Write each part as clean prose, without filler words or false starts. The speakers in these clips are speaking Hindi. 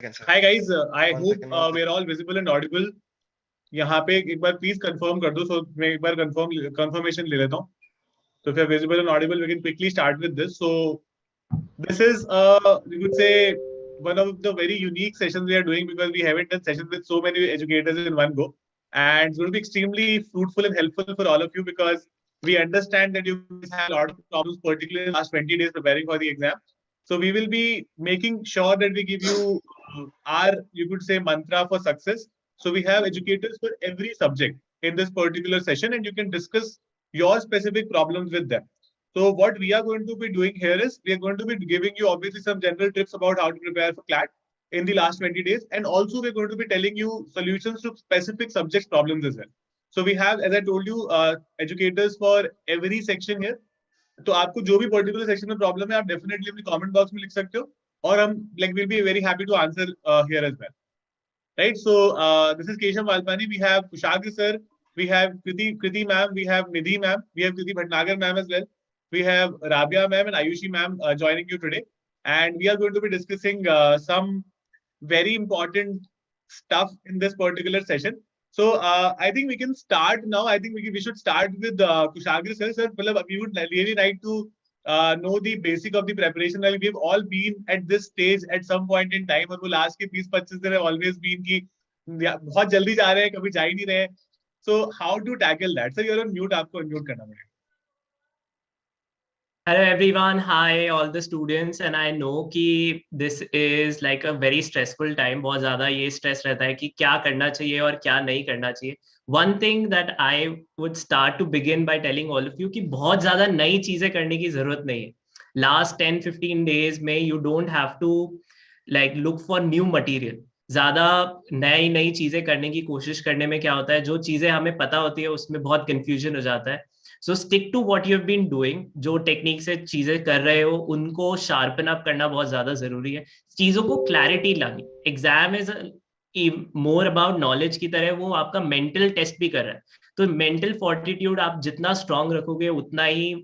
Hi guys, I hope we're all visible and audible. यहाँ पे एक बार प्लीज कंफर्म कर दो, so मैं एक बार कंफर्मेशन ले लेता हूँ. So if you're visible and audible, we can quickly start with this. So this is you could say one of the very unique sessions we are doing because we haven't done sessions with so many educators in one go, and it's going to be extremely fruitful and helpful for all of you because we understand that you have a lot of problems, particularly in the last 20 days preparing for the exam. So we will be making sure that we give you our, you could say, mantra for success. So we have educators for every subject in this particular session, and you can discuss your specific problems with them. So what we are going to be doing here is we are going to be giving you obviously some general tips about how to prepare for CLAT in the last 20 days. And also we're going to be telling you solutions to specific subject problems as well. So we have, as I told you, educators for every section here. तो आपको जो भी पर्टिकुलर सेक्शन में प्रॉब्लम है आप डेफिनेटली अपनी कमेंट बॉक्स में लिख सकते हो और हम will be very happy to answer here as well. Right, so this is Keshav Valpani. We have Kushagra sir, we have Kriti ma'am, we have Nidhi ma'am, we have Kriti Bhatnagar ma'am as well. We have Rabia ma'am and Ayushi ma'am joining you today, and we are going to be discussing some very important stuff in this particular session. So I think we can start now. I think we should start with Kushagra sir. Sir, we would really like to know the basic of the preparation. Like we've all been at this stage at some point in time, और वो last के 20-25 दिन have always been कि बहुत जल्दी जा रहे हैं, कभी जा ही नहीं रहे. So how to tackle that? Sir, you're on mute. आपको unmute करना पड़ेगा. Hello everyone, hi all the students, and I know कि this is like a very stressful time. बहुत ज़्यादा ये stress रहता है कि क्या करना चाहिए और क्या नहीं करना चाहिए. One thing that I would start to begin by telling all of you कि बहुत ज़्यादा नई चीजें करने की जरूरत नहीं है. Last 10-15 days में you don't have to like look for new material. ज्यादा नई चीजें करने की कोशिश करने में क्या होता है, जो चीजें हमें पता होती है उसमें बहुत कंफ्यूजन हो जाता है. So stick to what you have been doing. जो टेक्निक से चीजें कर रहे हो उनको शार्पन अप करना बहुत ज्यादा जरूरी है. चीजों को क्लैरिटी लानी. Exam is more about knowledge की तरह, वो आपका मेंटल टेस्ट भी कर रहा है. तो मेंटल फोर्टिट्यूड आप जितना स्ट्रांग रखोगे उतना ही.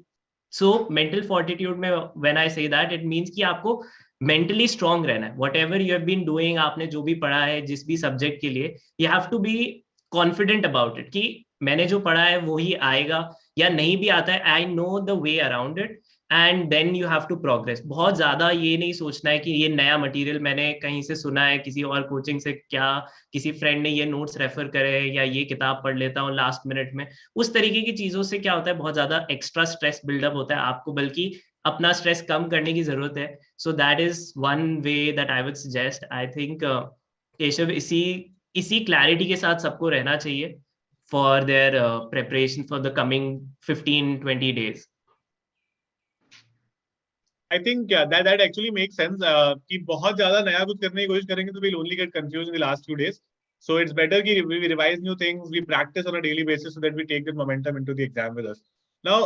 सो मेंटल फोर्टिट्यूड में when I say that it means कि आपको मेंटली स्ट्रांग रहना है. Whatever you have been doing, आपने जो भी पढ़ा है जिस भी सब्जेक्ट के लिए, you have to be confident about it कि मैंने जो पढ़ा है वो ही आएगा, या नहीं भी आता है I know the way around it, and then you have to progress. बहुत ज्यादा ये नहीं सोचना है कि ये नया मटेरियल मैंने कहीं से सुना है, किसी और कोचिंग से, क्या किसी फ्रेंड ने ये नोट्स रेफर करे या ये किताब पढ़ लेता हूँ लास्ट मिनट में. उस तरीके की चीजों से क्या होता है, बहुत ज्यादा एक्स्ट्रा स्ट्रेस बिल्डअप होता है आपको, बल्कि अपना स्ट्रेस कम करने की जरूरत है. So that is one way that I would suggest. I think Keshav इसी क्लैरिटी के साथ सबको रहना चाहिए for their preparation for the coming 15-20 days. I think that actually makes sense. कि बहुत ज़्यादा नया कुछ करने की कोशिश करेंगे तो we'll only get confused in the last few days. So it's better कि we revise new things, we practice on a daily basis so that we take the momentum into the exam with us. Now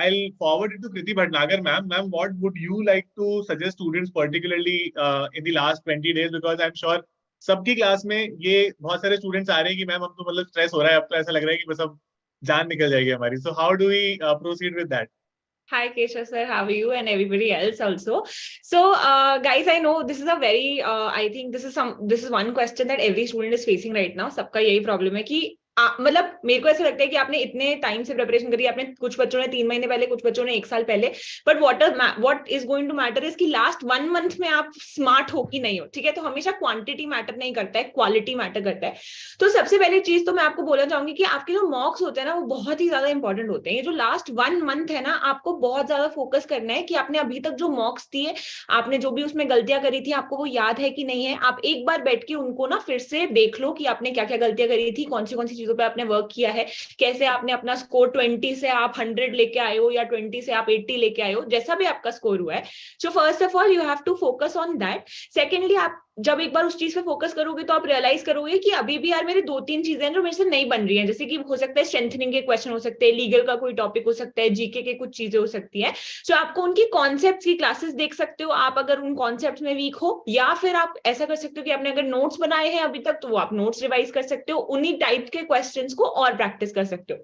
I'll forward it to Kriti Bhatnagar ma'am. Ma'am, what would you like to suggest students particularly in the last 20 days? Because I'm sure सबकी क्लास में ये बहुत सारे स्टूडेंट्स आ रहे हैं कि मैम हमको मतलब स्ट्रेस हो रहा है, अब तो ऐसा लग रहा है कि बस अब जान निकल जाएगी हमारी. So how do we proceed with that? Hi Keshav sir, how are you, and everybody else also. So guys, I know this is a very I think this is one question that every student is facing right now. सबका यही प्रॉब्लम है कि मतलब मेरे को ऐसा लगता है कि आपने इतने टाइम से प्रिपरेशन करी, आपने कुछ बच्चों ने 3 महीने पहले, कुछ बच्चों ने 1 साल पहले, but what is going to matter is कि लास्ट 1 मंथ में आप स्मार्ट हो कि नहीं हो. ठीक है, तो हमेशा क्वांटिटी मैटर नहीं करता है, क्वालिटी मैटर करता है. तो सबसे पहली चीज तो मैं आपको बोलना चाहूंगी कि आपके जो मॉक्स होते हैं ना वो बहुत ही ज्यादा इंपॉर्टेंट होते हैं. ये जो लास्ट 1 मंथ है ना, आपको बहुत ज्यादा फोकस करना है कि आपने अभी तक जो मॉक्स दिए, आपने जो भी उसमें गलतियां करी थी, आपको वो याद है कि नहीं है. आप एक बार बैठ के उनको ना फिर से देख लो कि आपने क्या क्या गलतियां करी थी, कौन सी चीजों पे आपने वर्क किया है, कैसे आपने अपना स्कोर 20 से आप 100 लेके आए हो या 20 से आप 80 लेके आए हो, जैसा भी आपका स्कोर हुआ है. So first of all you have to focus on that. Secondly, आप जब एक बार उस चीज पे फोकस करोगे तो आप रियलाइज करोगे कि अभी भी यार मेरे 2-3 चीजें हैं जो मेरे से नहीं बन रही हैं. जैसे कि हो सकता है स्ट्रेंथनिंग के क्वेश्चन हो सकते हैं, लीगल का कोई टॉपिक हो सकता है, जीके के कुछ चीजें हो सकती है. सो आपको उनकी कॉन्सेप्ट्स की क्लासेस देख सकते हो, आप अगर उन कॉन्सेप्ट्स में वीक हो, या फिर आप ऐसा कर सकते हो कि आपने अगर नोट्स बनाए हैं अभी तक तो वो आप नोट्स रिवाइज कर सकते हो, उन्हीं टाइप के क्वेश्चंस को और प्रैक्टिस कर सकते हो.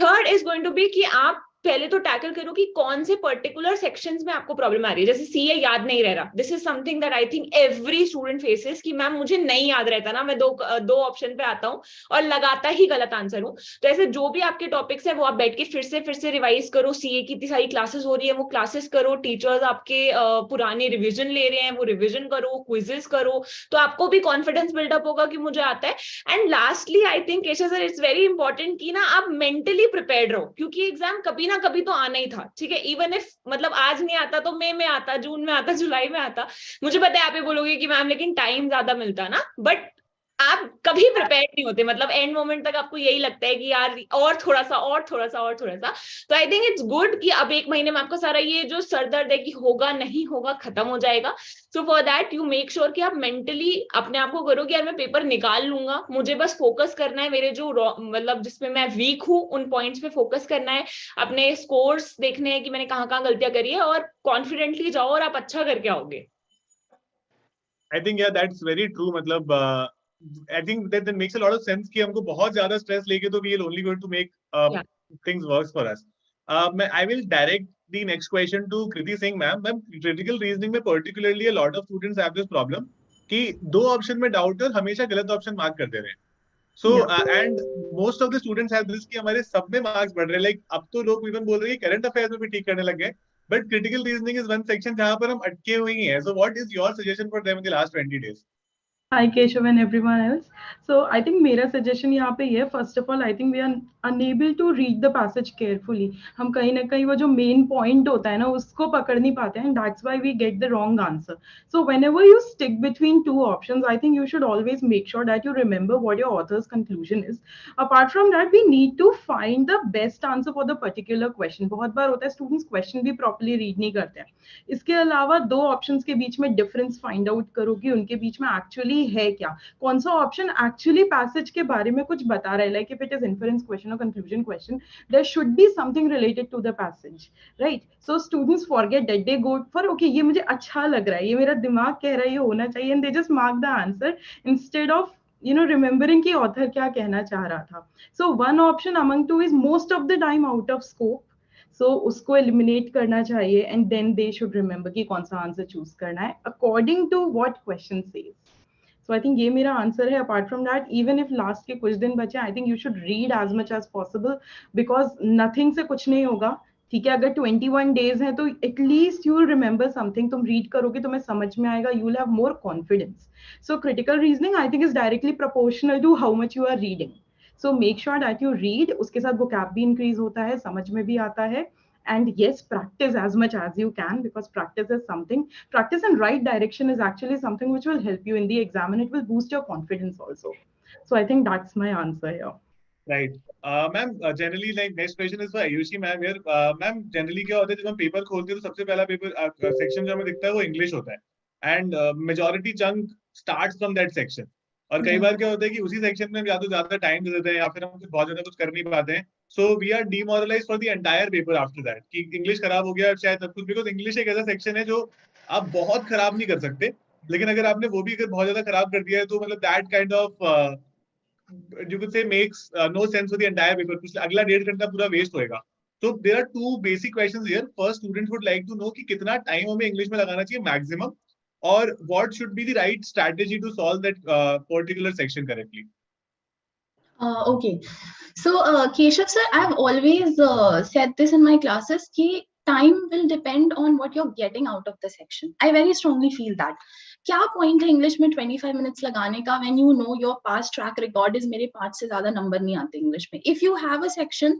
Third is going to be कि आप पहले तो टैकल करो कि कौन से पर्टिकुलर सेक्शंस में आपको प्रॉब्लम आ रही है. जैसे सीए याद नहीं रह रहा, this is something that I think every student faces कि मैम मुझे नहीं याद रहता ना, मैं दो ऑप्शन पे आता हूँ और लगाता ही गलत आंसर हूँ. तो ऐसे जो भी आपके टॉपिक्स है वो आप बैठ के फिर से रिवाइज करो. सीए की इतनी सारी क्लासेस हो रही है, वो क्लासेस करो. टीचर्स आपके पुराने रिविजन ले रहे हैं, वो रिविजन करो, क्विजेस करो, तो आपको भी कॉन्फिडेंस बिल्डअप होगा कि मुझे आता है. And lastly I think Keshav sir, it's very important कि ना आप मेंटली प्रिपेयर्ड रहो, क्योंकि एग्जाम कभी ना कभी तो आना ही था. ठीक है, इवन इफ मतलब आज नहीं आता तो मई में आता, जून में आता, जुलाई में आता. मुझे पता है आप ये बोलोगे कि मैम लेकिन टाइम ज्यादा मिलता ना, बट आप कभी प्रिपेयर नहीं होते. मतलब एंड मोमेंट तक आपको यही लगता है कि यार और थोड़ा सा और थोड़ा सा और थोड़ा सा. तो आई थिंक इट्स गुड कि अब 1 महीने में आपका सारा ये जो सर दर्द है कि होगा नहीं होगा खत्म हो जाएगा. So for that you make sure कि आप मेंटली अपने आप को करो कि यार मैं पेपर निकाल लूंगा, मुझे बस फोकस करना है, मेरे जो मतलब जिसमें मैं वीक हूँ उन पॉइंट्स पे फोकस करना है, अपने स्कोर्स देखने हैं कि मैंने कहाँ कहाँ गलतियां करी है, और कॉन्फिडेंटली जाओ और आप अच्छा करके आओगे. I think yeah, that's very true. मतलब I think that makes a lot of sense कि हमको बहुत ज्यादा stress लेके तो we will only going to make Yeah. things worse for us. I will direct the next question to Kriti Singh ma'am. Ma'am, critical reasoning में particularly a lot of students have this problem कि 2 option में doubt है और हमेशा गलत option mark कर दे रहे हैं. So and most of the students have this कि हमारे सब में marks बढ़ रहे हैं. Like अब तो लोग even बोल रहे हैं कि current affairs में भी ठीक करने लग गए. But critical reasoning is one section जहाँ पर हम अटके हुए ही हैं. So what is your suggestion for them in the last 20 days? Hi Keshav and everyone else. So I think मेरा suggestion यहाँ पे ये, first of all I think we are unable to read the passage carefully. हम कहीं ना कहीं वो जो main point होता है ना उसको पकड़ नहीं पाते हैं, and that's why we get the wrong answer. So whenever you stick between two options, I think you should always make sure that you remember what your author's conclusion is. Apart from that, we need to find the best answer for the particular question. बहुत बार होता है students question भी properly read नहीं करते हैं. इसके अलावा 2 options के बीच में difference find out करो कि उनके बीच में actually है क्या, कौन सा ऑप्शन एक्चुअली पैसेज के बारे में कुछ बता रहा है. Like if it is inference question और conclusion question, there should be something related to the passage, right. So students forget that, they go for okay ये मुझे अच्छा लग रहा है, ये मेरा दिमाग कह रहा है ये होना चाहिए, and they just mark the answer instead of remembering कि ऑथर क्या कहना चाह रहा था. So one option among two is most of the time out of scope. So उसको eliminate करना चाहिए, and then they should remember कि कौन सा आंसर चूज करना है according to what question says. So I think ये मेरा आंसर है. Apart from that, even if last के कुछ दिन बचे, I think you should read as much as possible because nothing से कुछ नहीं होगा. ठीक है, अगर 21 days है तो at least you will remember something. तुम read करोगे तुम्हें समझ में आएगा, you will have more confidence. So critical reasoning I think is directly proportional to how much you are reading. So make sure that you read. उसके साथ vocab भी increase होता है, समझ में भी आता है. And yes, practice as much as you can, because practice is something, practice and right direction is actually something which will help you in the exam, and it will boost your confidence also. So I think that's my answer here. Right. Ma'am, generally like next question is for Ayushi ma'am here. Ma'am, generally क्या होता है जब हम पेपर खोलते हैं तो सबसे पहला पेपर सेक्शन जो हमें दिखता है वो इंग्लिश होता है, and majority chunk starts from that section. और कई बार क्या होता है कि उसी सेक्शन में या तो ज्यादा टाइम दे देते हैं या फिर हम बहुत ज्यादा कुछ कर नहीं पाते हैं. So we are demoralized for the entire paper after that कि इंग्लिश खराब हो गया शायद सब कुछ, बिकॉज इंग्लिश एक ऐसा सेक्शन है जो आप बहुत खराब नहीं कर सकते, लेकिन अगर आपने वो भी अगर बहुत ज्यादा खराब कर दिया है तो मतलब that kind of you could say makes no sense for the entire paper. अगला 1.5 घंटा पूरा वेस्ट होएगा. So there are two basic questions here. First, students would like to know कि कितना टाइम हमें इंग्लिश में लगाना चाहिए maximum, or what should be the right strategy to solve that particular section correctly. Okay, so Keshav sir, I've always said this in my classes कि time will depend on what you're getting out of the section. I very strongly feel that. क्या पॉइंट है इंग्लिश में 25 मिनट्स लगाने का when you know your past track record is मेरे 5 से ज्यादा नंबर नहीं आते इंग्लिश में. If you have a section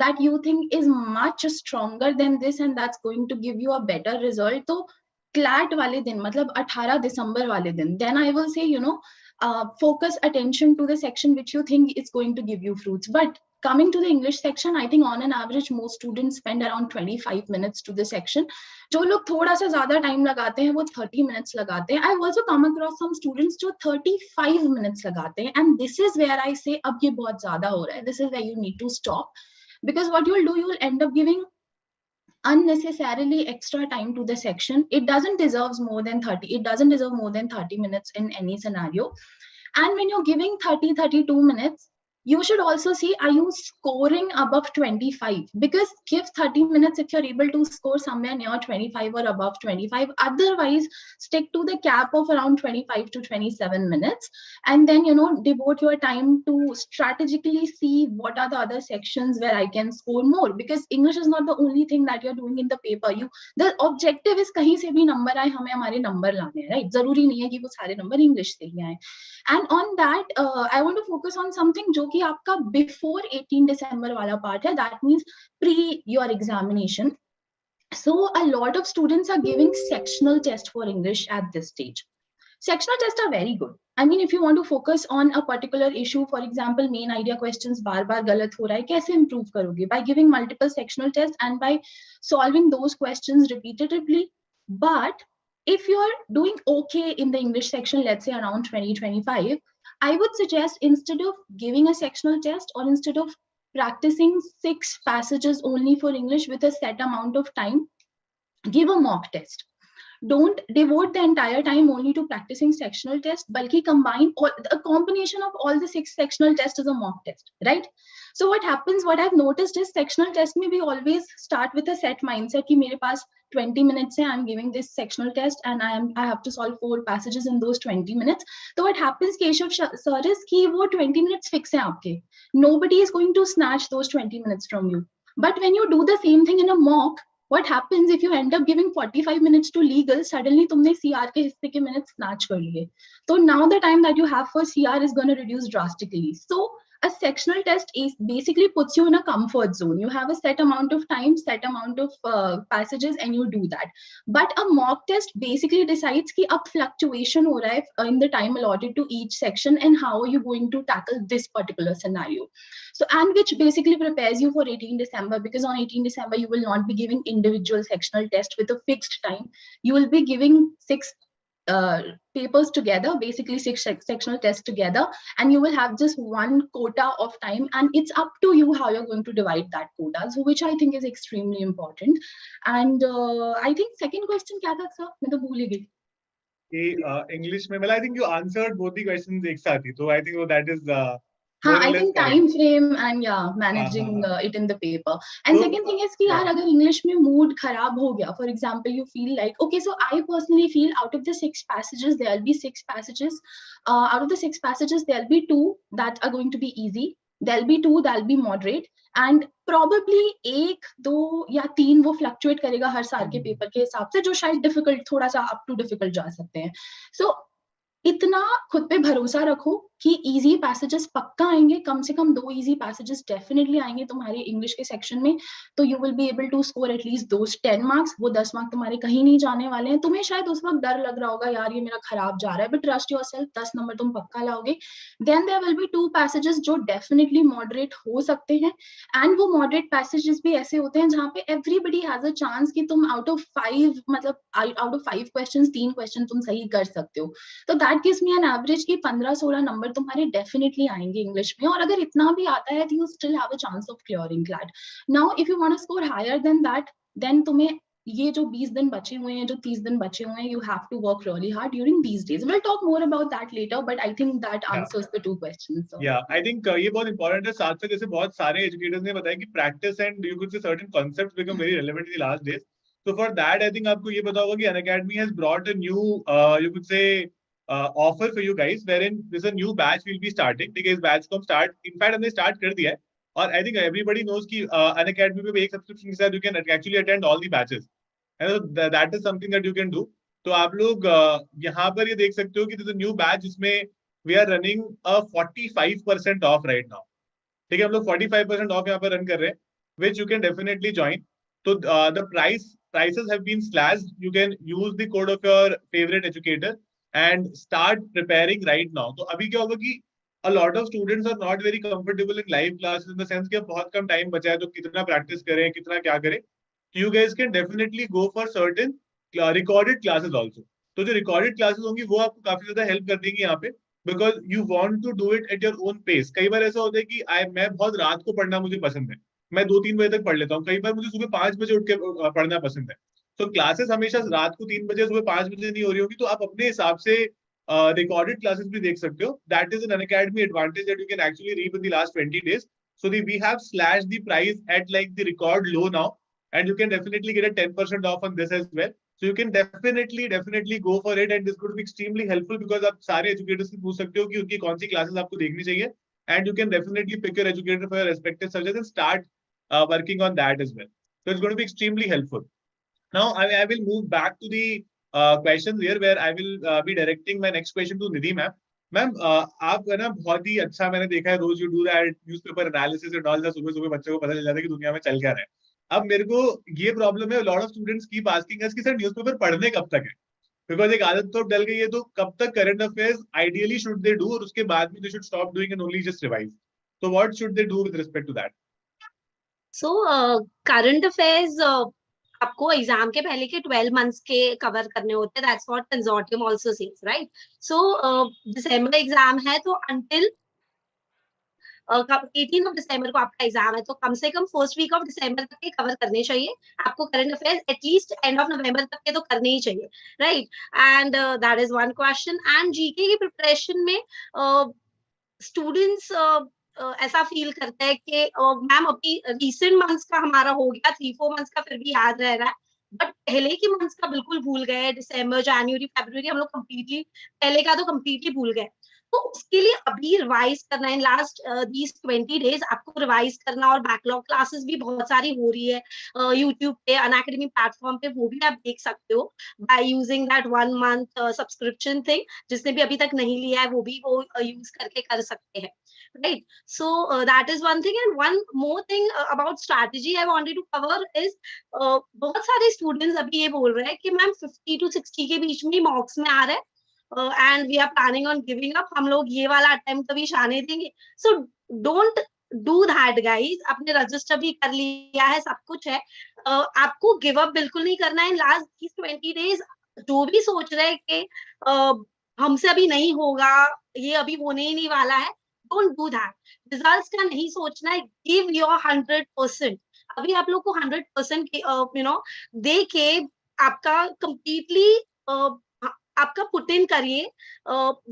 that you think is much stronger than this and that's going to give you a better result, तो क्लैट वाले दिन मतलब 18 दिसंबर वाले दिन, then I will say focus attention to the section which you think is going to give you fruits. But coming to the English section, I think on an average most students spend around 25 minutes to the section. जो लोग थोड़ा सा ज्यादा टाइम लगाते हैं वो 30 minutes लगाते हैं. I've also come across some students जो 35 minutes लगाते हैं, and this is where I say अब ये बहुत ज्यादा हो रहा है. This is where you need to stop, because what you'll do, you'll end up giving unnecessarily extra time to the section. It doesn't deserve more than 30 minutes in any scenario. And when you're giving 32 minutes, you should also see, are you scoring above 25? Because give 30 minutes if you're able to score somewhere near 25 or above 25. Otherwise, stick to the cap of around 25 to 27 minutes. And then, devote your time to strategically see what are the other sections where I can score more. Because English is not the only thing that you're doing in the paper. The objective is kahin se bhi number aaye, hame hamare number lane hain, right? Zaruri nahi hai ki wo sare number English se hi aaye. And on that, I want to focus on something जो कि आपका before 18 December वाला part है, that means pre your examination. So a lot of students are giving sectional test for English at this stage. Sectional tests are very good. I mean, if you want to focus on a particular issue, for example, main idea questions बार बार गलत हो रहा है, कैसे improve करोगे? By giving multiple sectional tests and by solving those questions repeatedly. But if you're doing okay in the English section, let's say around 2025, I would suggest instead of giving a sectional test or instead of practicing 6 passages only for English with a set amount of time, give a mock test. Don't devote the entire time only to practicing sectional test, balki combine a combination of all the 6 sectional tests as a mock test, right? So what happens, what I've noticed is sectional test mein we always start with a set mindset ki mere paas 20 minutes hai, I'm giving this sectional test and I have to solve 4 passages in those 20 minutes. So what happens, Keshav sir, is ki wo 20 minutes fix hai aapke. Nobody is going to snatch those 20 minutes from you. But when you do the same thing in a mock, what happens if you end up giving 45 minutes to legal, suddenly तुमने CR के हिस्से के minutes snatch कर लिए. So now the time that you have for CR is going to reduce drastically. So a sectional test is basically puts you in a comfort zone. You have a set amount of time, set amount of passages, and you do that. But a mock test basically decides कि अब fluctuation हो रहा है in the time allotted to each section and how are you going to tackle this particular scenario. So, and which basically prepares you for 18 December, because on 18 December, you will not be giving individual sectional test with a fixed time. You will be giving 6 papers together, basically 6 sectional tests together, and you will have just one quota of time, and it's up to you how you're going to divide that quota, so which I think is extremely important. And I think second question kya tha sir, main to bhul hi gayi. English mein, well, I think you answered both the questions एक साथ ही, so I think that is I think time frame and managing it in the paper. And so, second thing is कि यार अगर English में mood खराब हो गया, for example, you feel like, okay, so I personally feel out of the 6 passages, there'll be 6 passages. Out of the 6 passages, there'll be 2 that are going to be easy. There'll be 2 that'll be moderate, and probably 1, 2 या 3 वो fluctuate करेगा हर साल के पेपर के हिसाब से, जो शायद difficult, थोड़ा सा up to difficult जा सकते हैं. So इतना खुद पे भरोसा रखो कि इजी पैसेजेस पक्का आएंगे, कम से कम 2 इजी पैसेजेस डेफिनेटली आएंगे तुम्हारे इंग्लिश के सेक्शन में, तो you will be able to score at least those 10 marks. वो 10 मार्क्स तुम्हारे कहीं नहीं जाने वाले हैं. तुम्हें शायद उस वक्त डर लग रहा होगा यार ये मेरा खराब जा रहा है, बट ट्रस्ट योरसेल्फ, 10 नंबर तुम पक्का लाओगे. Then there will be 2 passages जो डेफिनेटली मॉडरेट हो सकते हैं, एंड वो मॉडरेट पैसेजेस भी ऐसे होते हैं जहां पे एवरीबडी हैज अ चांस कि तुम आउट ऑफ 5 मतलब आउट ऑफ 5 क्वेश्चंस 3 क्वेश्चन तुम सही कर सकते हो. तो that gives me an average कि 15-16 नंबर तुम्हारे डेफिनेटली आएंगे इंग्लिश में, और अगर इतना भी आता है तो you still have a chance of clearing that. Now if you want to score higher than that, then तुम्हें ये जो 20 दिन बचे हुए हैं, जो 30 दिन बचे हुए हैं, you have to work really hard during these days. We'll talk more about that later, but I think that answers the 2 questions. So. Yeah, I think ये बहुत important है. साथ साथ जैसे बहुत सारे educators ने बताया कि practice and you could say certain concepts become very relevant in the last days. So for that, I think आपको ये पता होगा कि Unacademy has brought a new, you could say, offer for you guys, wherein there's a new batch will be starting. ठीक है, इस batch को हम start, in fact हमने start कर दिया है, और I think everybody knows कि Unacademy पे एक subscription के साथ you can actually attend all the batches, and that is something that you can do. तो आप लोग यहाँ पर ये देख सकते हो कि there's a new batch जिसमें we are running a 45% off right now. ठीक है, हम लोग 45% off यहाँ पर run कर रहे हैं, which you can definitely join. तो the prices have been slashed. You can use the code of your favorite educator and start preparing right now. तो अभी क्या होगा कि a lot of students are not very comfortable in live classes in the sense कि अब बहुत कम टाइम बचा है, तो कितना प्रैक्टिस करें, कितना क्या करें. You guys can definitely go for certain recorded classes also. तो जो recorded classes होंगी वो आपको काफी ज्यादा हेल्प कर देंगी यहाँ पे, because you want to do it at your own pace. कई बार ऐसा होता है कि मैं बहुत रात को पढ़ना मुझे पसंद है, मैं 2-3 बजे तक पढ़ लेता हूँ. कई बार मुझे सुबह 5 बजे उठ के पढ़ना पसंद है. तो क्लासेस हमेशा रात को 3 बजे सुबह 5 बजे नहीं हो रही होगी, तो आप अपने हिसाब से recorded classes भी देख सकते हो. That is an Unacademy advantage that you can actually reap in the last 20 days. So we have slashed the price at like the record low now, and you can definitely get a 10% off on this as well. So you can definitely go for it, and this could be extremely helpful because आप सारे educators से पूछ सकते हो कि उनकी कौन सी classes आपको देखनी चाहिए, and you can definitely pick your educator for your respective subjects and start working on that as well. So it's going to be extremely helpful. Now I will move back to the questions here where I will be directing my next question to Nidhi ma'am. Ma'am आप है ना बहुत ही अच्छा मैंने देखा है रोज you do that newspaper analysis and all that. सुबह सुबह बच्चों को पता चल जाता है कि दुनिया में चल क्या रहा है. अब मेरे को ये प्रॉब्लम है, lot of students keep asking us कि सर न्यूज़पेपर पढ़ने कब तक है, बिकॉज एक आदत तो डल गई है. तो कब तक current affairs ideally should they do, और उसके बाद में they should stop doing and only just revise. तो what should they do with respect to that? So current affairs आपको एग्जाम के पहले के 12 मंथ्स के कवर करने होते हैं. That's what consortium also says, right? So December exam है तो अंटिल 18 ऑफ दिसंबर को आपका एग्जाम है, तो कम से कम फर्स्ट वीक ऑफ दिसंबर तक के कवर करने चाहिए आपको. Current affairs at least end of नवंबर तक के तो करने ही चाहिए, right? And that is one question. And GK की प्रिपरेशन में स्टूडेंट्स ऐसा फील करते हैं कि मैम अभी रिसेंट मंथ्स का हमारा हो गया, 3-4 मंथ्स का फिर भी याद रह रहा है, बट पहले के मंथ्स का बिल्कुल भूल गए. दिसंबर, जनवरी, फरवरी हम लोग कंप्लीटली पहले का तो कंप्लीटली भूल गए. तो उसके लिए अभी रिवाइज करना है. लास्ट दीज 20 डेज आपको रिवाइज करना, और बैकलॉग क्लासेस भी बहुत सारी हो रही है यूट्यूब पे, अनअकैडमी प्लेटफॉर्म पे, वो भी आप देख सकते हो by using that 1 month subscription thing. जिसने भी अभी तक नहीं लिया है वो भी वो यूज करके कर सकते हैं, right? So that is one thing. And one more thing about strategy I wanted to cover is बहुत सारे students अभी ये बोल रहे हैं कि मैम 50 to 60 के बीच में मॉक्स में आ रहा है, and we are planning on giving up. हम लोग ये वाला अटेम्प्ट कभी शाने देंगे. So don't do that guys. आपने रजिस्टर भी कर लिया है, सब कुछ है, आपको गिव अप बिल्कुल नहीं करना है. लास्ट 20 डेज जो भी सोच रहे हैं कि हमसे अभी नहीं होगा, ये अभी होने ही नहीं वाला है, don't do that. रिजल्ट्स का नहीं सोचना है. give your 100%. अभी आप लोग को 100% दे के आपका कंप्लीटली आपका पुट इन करिए.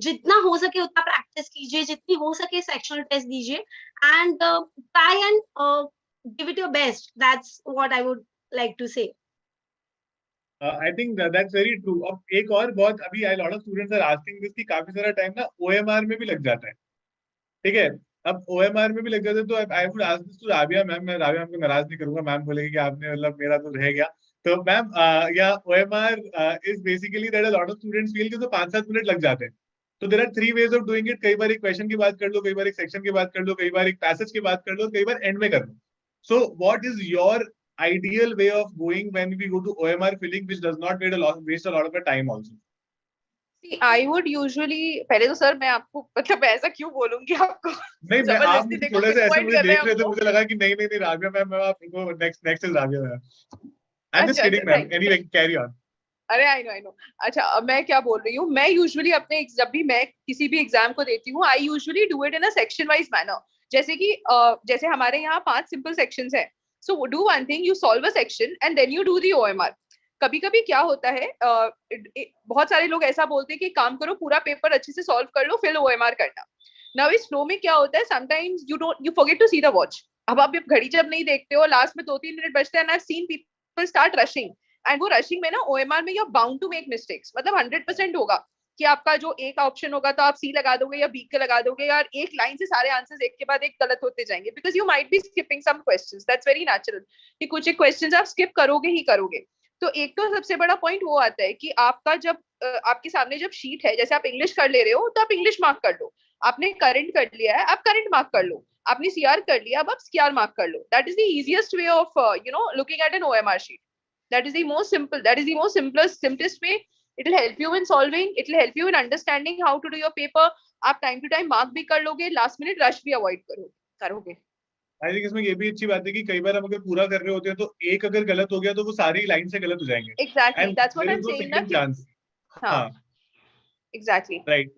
जितना हो सके उतना प्रैक्टिस कीजिए, जितनी हो सके सेक्शनल टेस्ट दीजिए, and try and give it your best. That's what I would like to say. I think that's very true. अब एक और बहुत अभी a lot of students are asking this कि काफी सारा टाइम ना OMR में भी लग जाता है. ठीक है, अब OMR में भी लग जाता है. तो I would ask this to Rabia ma'am. मैं राबिया मैम को नाराज नहीं करूंगा, मैम बोलेगी कि आपने मतलब मेरा तो रह गया. तो मैम या OMR is basically that a lot of students feel कि तो 5-7 मिनट लग जाते हैं. तो there are 3 ways of doing it. कई बार एक क्वेश्चन की बात कर लो, कई बार एक सेक्शन की बात कर लो, कई बार एक पैसेज की बात कर लो, कई बार एंड में कर लो. So what is your ideal way of going when we go to OMR filling, which does not waste a lot of the time also? See, I would usually पहले तो सर मैं आपको मतलब ऐसा क्यों बोलूंगी आपको. नहीं, मैं आप थोड़े से ऐसे मुझे देख रहे थे, मुझे लगा कि नहीं राबिया मैम, मैं आपको next is Rabia ma'am. I'm just kidding ma'am. Anyway, carry on. अरे I know. अच्छा, अब मैं क्या बोल रही हूँ, मैं यूजुअली अपने जब भी मैं किसी भी एग्जाम को देती हूँ, I usually do it in a section wise manner. जैसे कि जैसे हमारे यहाँ 5 सिंपल सेक्शंस है. So do one thing, you solve a section and then you do the OMR. कभी कभी क्या होता है, बहुत सारे लोग ऐसा बोलते हैं कि काम करो, पूरा पेपर अच्छे से सॉल्व कर लो, फिर OMR करना. Now इस फ्लो में क्या होता है, sometimes you forget to see the watch. अब आप घड़ी जब नहीं देखते हो, लास्ट में 2-3 मिनट बचते हैं, and I've seen people start rushing. And वो rushing में ना OMR में you're bound to make mistakes. मतलब 100% होगा कि आपका जो एक ऑप्शन होगा तो आप सी लगा दोगे या बी के लगा दोगे, यार एक लाइन से सारे आंसर्स एक के बाद एक गलत होते जाएंगे, because you might be skipping some questions. That's very natural कि कुछ एक क्वेश्चंस आप स्किप करोगे ही करोगे. तो एक तो सबसे बड़ा पॉइंट वो आता है कि आपका जब आपके सामने जब शीट है, जैसे आप इंग्लिश कर ले रहे हो तो आप इंग्लिश मार्क कर लो, आपने करंट कर लिया है आप करंट मार्क कर लो, आपने सीआर कर लिया अब आप सीआर मार्क कर लो. That is the easiest way of looking at an OMR sheet. That is the most simple, that is the most simplest way. It will help you in solving, it will help you in understanding how to do your paper. आप time to time mark भी कर लोगे, last minute rush भी avoid करोगे. I think इसमें ये भी अच्छी बात है कि कई बार हम अगर पूरा कर रहे होते हैं तो एक अगर गलत हो गया तो वो सारी लाइन से गलत हो जाएंगे. Exactly, that's what I'm saying ना. हाँ. Exactly. Right.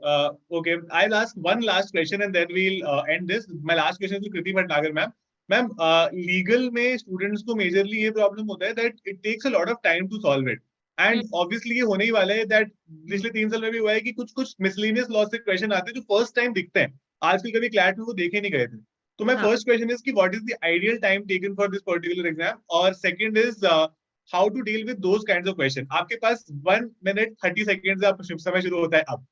Okay. I'll ask one last question and then we'll end this. My last question is to Kriti Bhatnagar ma'am. Ma'am legal में स्टूडेंट्स को मेजरली ये प्रॉब्लम होता है that it takes a lot of time to solve it. And obviously ये होने ही वाला है दैट पिछले 3 साल में भी हुआ है कि कुछ मिसलेनियस लॉ से क्वेश्चन आते हैं जो फर्स्ट टाइम दिखते हैं, आजकल कभी क्लैट में वो देखे नहीं गए थे। तो मैं फर्स्ट क्वेश्चन इज कि what is the ideal time taken for this particular exam, और second is how to deal with those kinds of question. आपके पास 1 मिनट 30 सेकंड आपका समय शुरू होता है अब।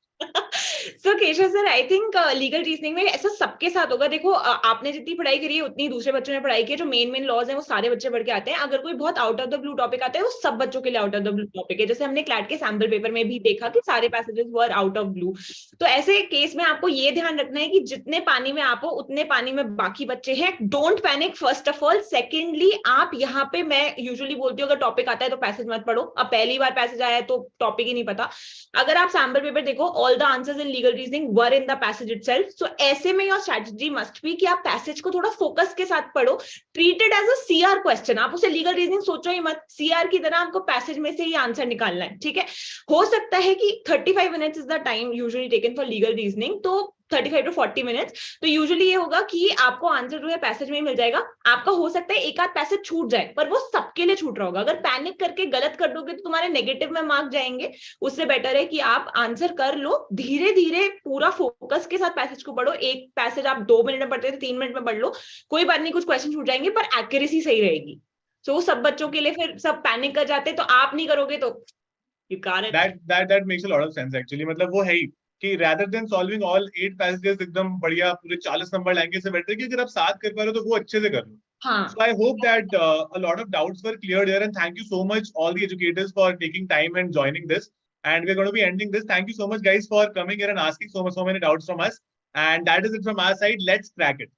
So Keshav sir, I think legal reasoning में ऐसा सबके साथ होगा। देखो आपने जितनी पढ़ाई करी है उतनी दूसरे बच्चों ने पढ़ाई की है। जो मेन लॉज हैं वो सारे बच्चे पढ़ के आते हैं। अगर कोई बहुत out of the blue topic आता है वो सब बच्चों के लिए out of the blue topic है। जैसे हमने क्लैट के सैम्पल पेपर में भी देखा कि सारे passages were out of blue. तो ऐसे केस में आपको ये ध्यान रखना है कि जितने पानी में आप हो उतने पानी में बाकी बच्चे हैं। Don't panic first of all. Secondly आप यहाँ पे, मैं यूजुअली बोलती हूँ अगर टॉपिक आता है तो पैसेज मत पढ़ो। अब पहली बार पैसेज आया है तो टॉपिक ही नहीं पता। अगर आप सैम्पल पेपर देखो, all the answers in legal reasoning were in the passage itself. So ऐसे में योर स्ट्रेटजी मस्ट बी कि आप पैसेज को थोड़ा फोकस के साथ पढ़ो। Treat it as a CR question. आप उसे लीगल रीजनिंग सोचो ही मत, सीआर की तरह आपको पैसेज में से ही आंसर निकालना है, ठीक है। हो सकता है कि 35 minutes is the time usually taken for legal reasoning, तो 35 to 40 मिनट्स। तो यूजुअली ये होगा कि आपको आंसर जो है पैसेज में ही मिल जाएगा। आपका हो सकता है एक आध पैसेज छूट जाए, पर वो सबके लिए छूट रहा होगा। अगर पैनिक करके गलत कर दोगे तो तुम्हारे नेगेटिव में मार्क जाएंगे। उससे बेटर है कि आप आंसर कर लो, धीरे धीरे पूरा फोकस के साथ पैसेज को पढ़ो। एक पैसेज आप 2 मिनट में पढ़ते थे 3 मिनट में पढ़ लो, कोई बात नहीं, कुछ क्वेश्चन छूट जाएंगे पर एक्यूरेसी सही रहेगी। तो वो सब बच्चों के लिए, फिर सब पैनिक कर जाते हैं तो आप नहीं करोगे तो you got it. That makes a lot of sense actually। मतलब वो है ही कि rather than solving all 8 passages एकदम बढ़िया पूरे 40 नंबर लाएंगे, से बेटर कि अगर आप 7 कर पा रहे हो तो वो अच्छे से कर लो। हाँ। So I hope that a lot of doubts were cleared here, and thank you so much all the educators for taking time and joining this. And we're going to be ending this. Thank you so much guys for coming here and asking so many doubts from us. And that is it from our side. Let's crack it.